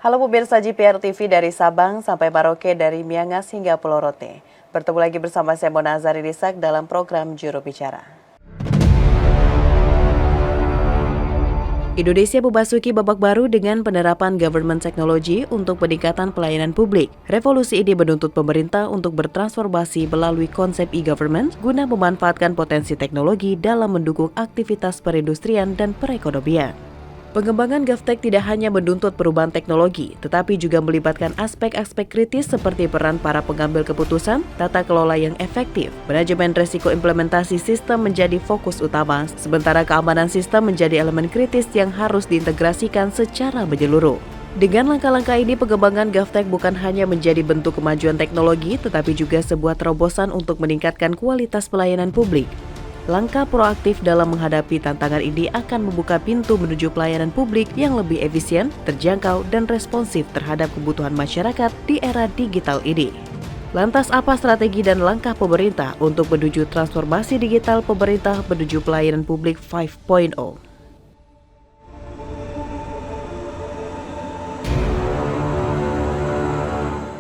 Halo pemirsa GPR TV dari Sabang sampai Maroke, dari Miangas hingga Pulau Rote. Bertemu lagi bersama saya Mona Azari Risak dalam program Juru Bicara. Indonesia memasuki babak baru dengan penerapan government technology untuk peningkatan pelayanan publik. Revolusi ini menuntut pemerintah untuk bertransformasi melalui konsep e-government guna memanfaatkan potensi teknologi dalam mendukung aktivitas perindustrian dan perekonomian. Pengembangan GovTech tidak hanya menuntut perubahan teknologi, tetapi juga melibatkan aspek-aspek kritis seperti peran para pengambil keputusan, tata kelola yang efektif, manajemen risiko implementasi sistem menjadi fokus utama, sementara keamanan sistem menjadi elemen kritis yang harus diintegrasikan secara menyeluruh. Dengan langkah-langkah ini, pengembangan GovTech bukan hanya menjadi bentuk kemajuan teknologi, tetapi juga sebuah terobosan untuk meningkatkan kualitas pelayanan publik. Langkah proaktif dalam menghadapi tantangan ini akan membuka pintu menuju pelayanan publik yang lebih efisien, terjangkau, dan responsif terhadap kebutuhan masyarakat di era digital ini. Lantas apa strategi dan langkah pemerintah untuk menuju transformasi digital pemerintah menuju pelayanan publik 5.0?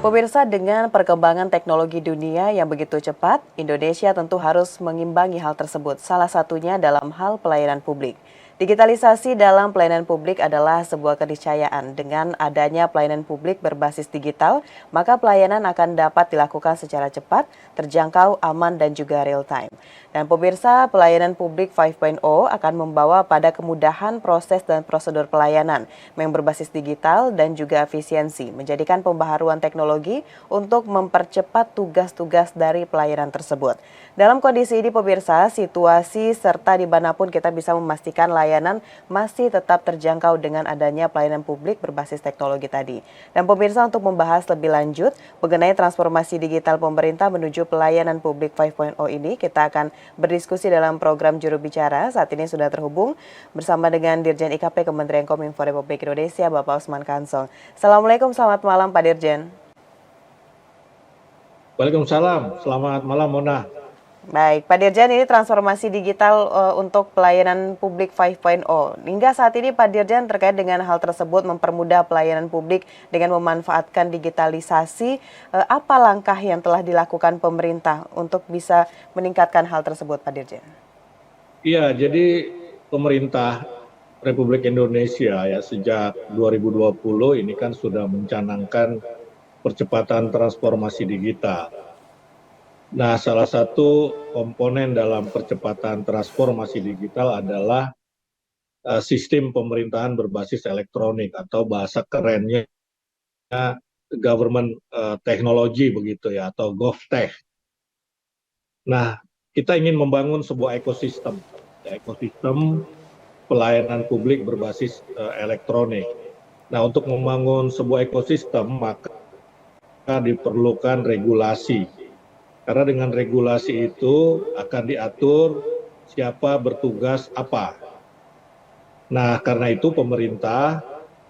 Pemirsa, dengan perkembangan teknologi dunia yang begitu cepat, Indonesia tentu harus mengimbangi hal tersebut, salah satunya dalam hal pelayanan publik. Digitalisasi dalam pelayanan publik adalah sebuah keniscayaan. Dengan adanya pelayanan publik berbasis digital, maka pelayanan akan dapat dilakukan secara cepat, terjangkau, aman, dan juga real time. Dan pemirsa, pelayanan publik 5.0 akan membawa pada kemudahan proses dan prosedur pelayanan yang berbasis digital dan juga efisiensi, menjadikan pembaharuan teknologi untuk mempercepat tugas-tugas dari pelayanan tersebut. Dalam kondisi ini pemirsa, situasi serta dimanapun kita bisa memastikan layanan masih tetap terjangkau dengan adanya pelayanan publik berbasis teknologi tadi. Dan pemirsa, untuk membahas lebih lanjut mengenai transformasi digital pemerintah menuju pelayanan publik 5.0 ini, kita akan berdiskusi dalam program Juru Bicara. Saat ini sudah terhubung bersama dengan Dirjen IKP Kementerian Kominfo Republik Indonesia, Bapak Usman Kansong. Assalamualaikum, selamat malam Pak Dirjen. Waalaikumsalam, selamat malam Mona. Baik, Pak Dirjen, ini transformasi digital untuk pelayanan publik 5.0. Hingga saat ini Pak Dirjen, terkait dengan hal tersebut mempermudah pelayanan publik dengan memanfaatkan digitalisasi, apa langkah yang telah dilakukan pemerintah untuk bisa meningkatkan hal tersebut Pak Dirjen? Iya, jadi pemerintah Republik Indonesia ya sejak 2020 ini kan sudah mencanangkan percepatan transformasi digital. Nah, salah satu komponen dalam percepatan transformasi digital adalah sistem pemerintahan berbasis elektronik atau bahasa kerennya government technology begitu ya, atau GovTech. Nah, kita ingin membangun sebuah ekosistem, ekosistem pelayanan publik berbasis elektronik. Nah, untuk membangun sebuah ekosistem maka diperlukan regulasi. Karena dengan regulasi itu akan diatur siapa bertugas apa. Nah, karena itu pemerintah,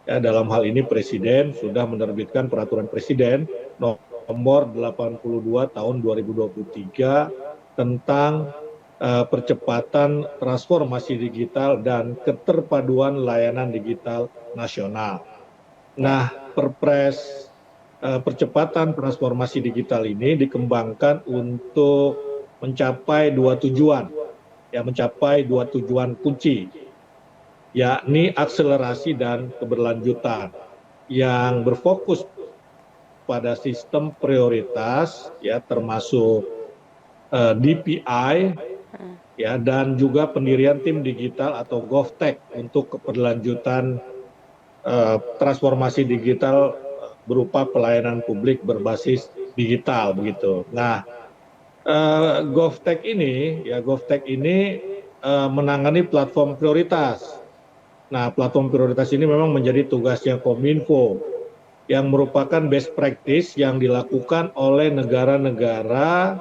ya dalam hal ini Presiden, sudah menerbitkan peraturan Presiden nomor 82 tahun 2023 tentang percepatan transformasi digital dan keterpaduan layanan digital nasional. Nah, Perpres percepatan transformasi digital ini dikembangkan untuk mencapai dua tujuan kunci, yakni akselerasi dan keberlanjutan yang berfokus pada sistem prioritas ya, termasuk DPI ya, dan juga pendirian tim digital atau GovTech untuk keberlanjutan transformasi digital berupa pelayanan publik berbasis digital begitu. Nah, GovTech ini menangani platform prioritas. Nah, platform prioritas ini memang menjadi tugasnya Kominfo yang merupakan best practice yang dilakukan oleh negara-negara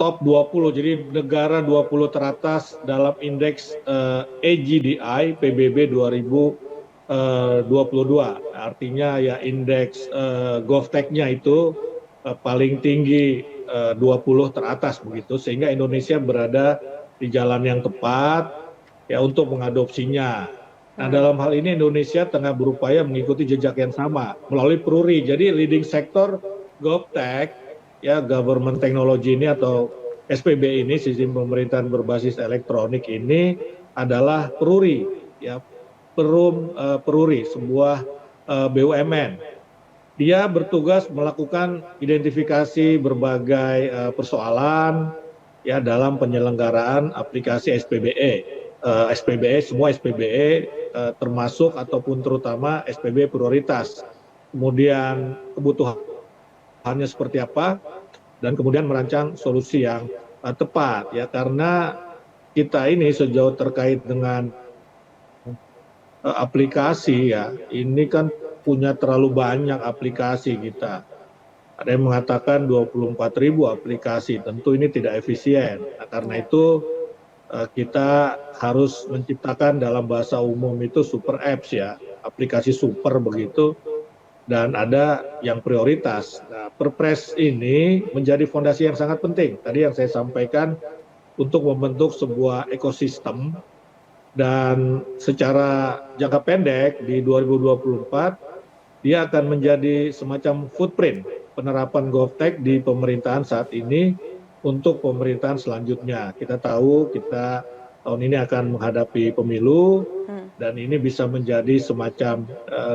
top 20. Jadi negara 20 teratas dalam indeks AGDI PBB 2022. Artinya ya indeks GovTech-nya itu paling tinggi 20 teratas begitu, sehingga Indonesia berada di jalan yang tepat ya untuk mengadopsinya. Nah, dalam hal ini Indonesia tengah berupaya mengikuti jejak yang sama melalui PRURI. Jadi leading sektor GovTech, ya Government Technology ini atau SPB ini, Sistem Pemerintahan Berbasis Elektronik ini adalah PRURI, ya PRURI, sebuah BUMN. Dia bertugas melakukan identifikasi berbagai persoalan ya dalam penyelenggaraan aplikasi SPBE. SPBE, semua SPBE termasuk ataupun terutama SPB prioritas. Kemudian kebutuhannya seperti apa dan kemudian merancang solusi yang tepat ya, karena kita ini sejauh terkait dengan aplikasi ya, ini kan punya terlalu banyak aplikasi kita. Ada yang mengatakan 24.000 aplikasi, tentu ini tidak efisien. Nah, karena itu kita harus menciptakan dalam bahasa umum itu super apps ya, aplikasi super begitu, dan ada yang prioritas. Nah, Perpres ini menjadi fondasi yang sangat penting. Tadi yang saya sampaikan untuk membentuk sebuah ekosistem dan secara jangka pendek di 2024 dia akan menjadi semacam footprint penerapan GovTech di pemerintahan saat ini untuk pemerintahan selanjutnya. Kita tahu kita tahun ini akan menghadapi pemilu dan ini bisa menjadi semacam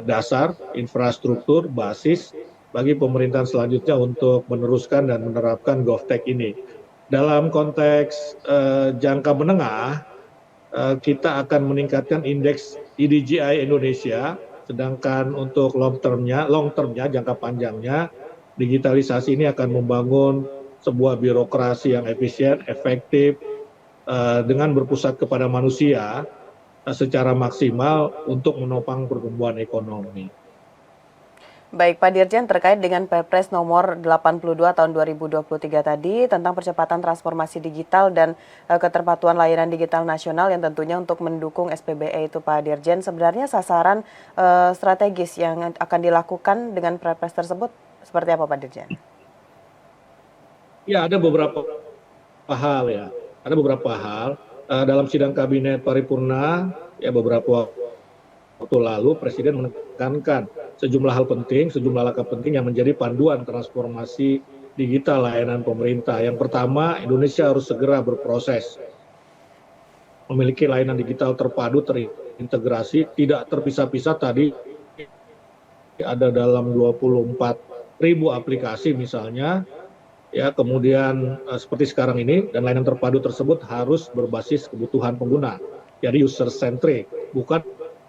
dasar infrastruktur basis bagi pemerintahan selanjutnya untuk meneruskan dan menerapkan GovTech ini. Dalam konteks jangka menengah, kita akan meningkatkan indeks IDGI Indonesia, sedangkan untuk long termnya, jangka panjangnya, digitalisasi ini akan membangun sebuah birokrasi yang efisien, efektif, dengan berpusat kepada manusia secara maksimal untuk menopang pertumbuhan ekonomi. Baik, Pak Dirjen, terkait dengan Perpres nomor 82 tahun 2023 tadi tentang percepatan transformasi digital dan keterpatuhan layanan digital nasional yang tentunya untuk mendukung SPBE itu, Pak Dirjen, sebenarnya sasaran strategis yang akan dilakukan dengan Perpres tersebut seperti apa, Pak Dirjen? Ya, ada beberapa hal ya. Ada beberapa hal dalam sidang kabinet paripurna ya beberapa waktu lalu Presiden menekankan sejumlah hal penting, sejumlah langkah penting yang menjadi panduan transformasi digital layanan pemerintah. Yang pertama, Indonesia harus segera berproses memiliki layanan digital terpadu, terintegrasi, tidak terpisah-pisah. Tadi ada dalam 24.000 aplikasi misalnya, ya kemudian seperti sekarang ini, dan layanan terpadu tersebut harus berbasis kebutuhan pengguna, jadi user centric, bukan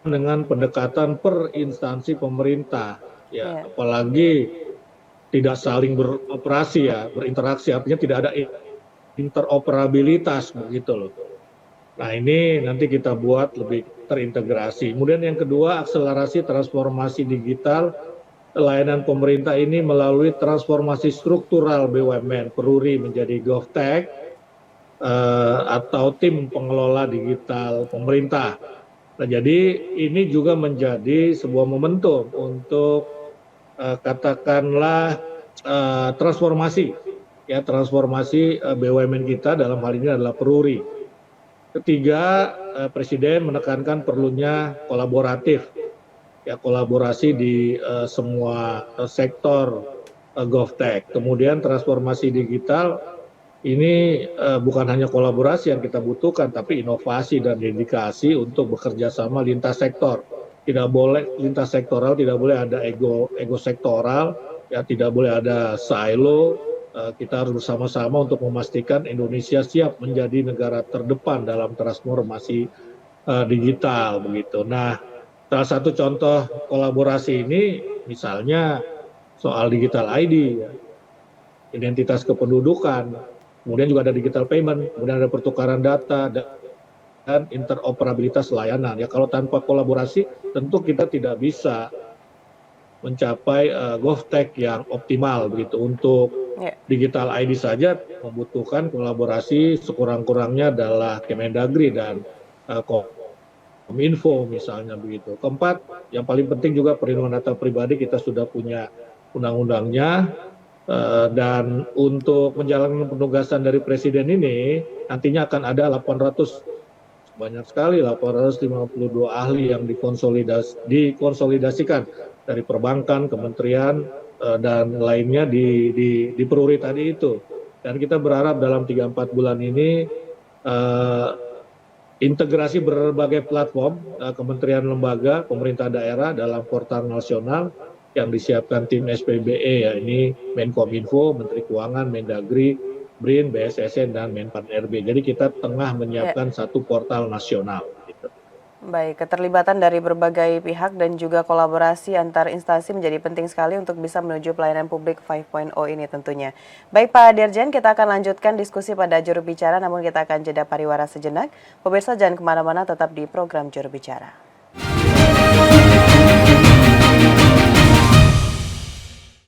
dengan pendekatan per instansi pemerintah, ya apalagi tidak saling beroperasi ya, berinteraksi, artinya tidak ada interoperabilitas begitu loh. Nah ini nanti kita buat lebih terintegrasi. Kemudian yang kedua, akselerasi transformasi digital layanan pemerintah ini melalui transformasi struktural BUMN, PRURI menjadi GovTech atau tim pengelola digital pemerintah. Nah, jadi ini juga menjadi sebuah momentum untuk katakanlah transformasi BUMN kita, dalam hal ini adalah PRURI. Ketiga, Presiden menekankan perlunya kolaborasi di semua sektor GovTech. Kemudian transformasi digital ini bukan hanya kolaborasi yang kita butuhkan, tapi inovasi dan dedikasi untuk bekerja sama lintas sektor. Tidak boleh lintas sektoral, tidak boleh ada ego sektoral, ya tidak boleh ada silo. Kita harus bersama-sama untuk memastikan Indonesia siap menjadi negara terdepan dalam transformasi digital begitu. Nah, salah satu contoh kolaborasi ini misalnya soal digital ID, ya, identitas kependudukan. Kemudian juga ada digital payment, kemudian ada pertukaran data dan interoperabilitas layanan. Ya kalau tanpa kolaborasi tentu kita tidak bisa mencapai GovTech yang optimal begitu. Untuk digital ID saja membutuhkan kolaborasi sekurang-kurangnya adalah Kemendagri dan Kominfo misalnya begitu. Keempat, yang paling penting juga perlindungan data pribadi, kita sudah punya undang-undangnya. Dan untuk menjalankan penugasan dari Presiden ini nantinya akan ada 800 banyak sekali 852 ahli yang dikonsolidasikan dari perbankan, kementerian, dan lainnya di Peruri tadi itu. Dan kita berharap dalam 3-4 bulan ini eh, integrasi berbagai platform, kementerian lembaga, pemerintah daerah dalam portal nasional yang disiapkan tim SPBE, ya ini Menkominfo, Menteri Keuangan, Mendagri, BRIN, BSSN, dan Menpan RB. Jadi kita tengah Ya, menyiapkan satu portal nasional. Gitu. baik. Keterlibatan dari berbagai pihak dan juga kolaborasi antar instansi menjadi penting sekali untuk bisa menuju pelayanan publik 5.0 ini tentunya. Baik Pak Dirjen, kita akan lanjutkan diskusi pada juru bicara, namun kita akan jeda pariwara sejenak. Pemirsa jangan kemana-mana, tetap di program juru bicara.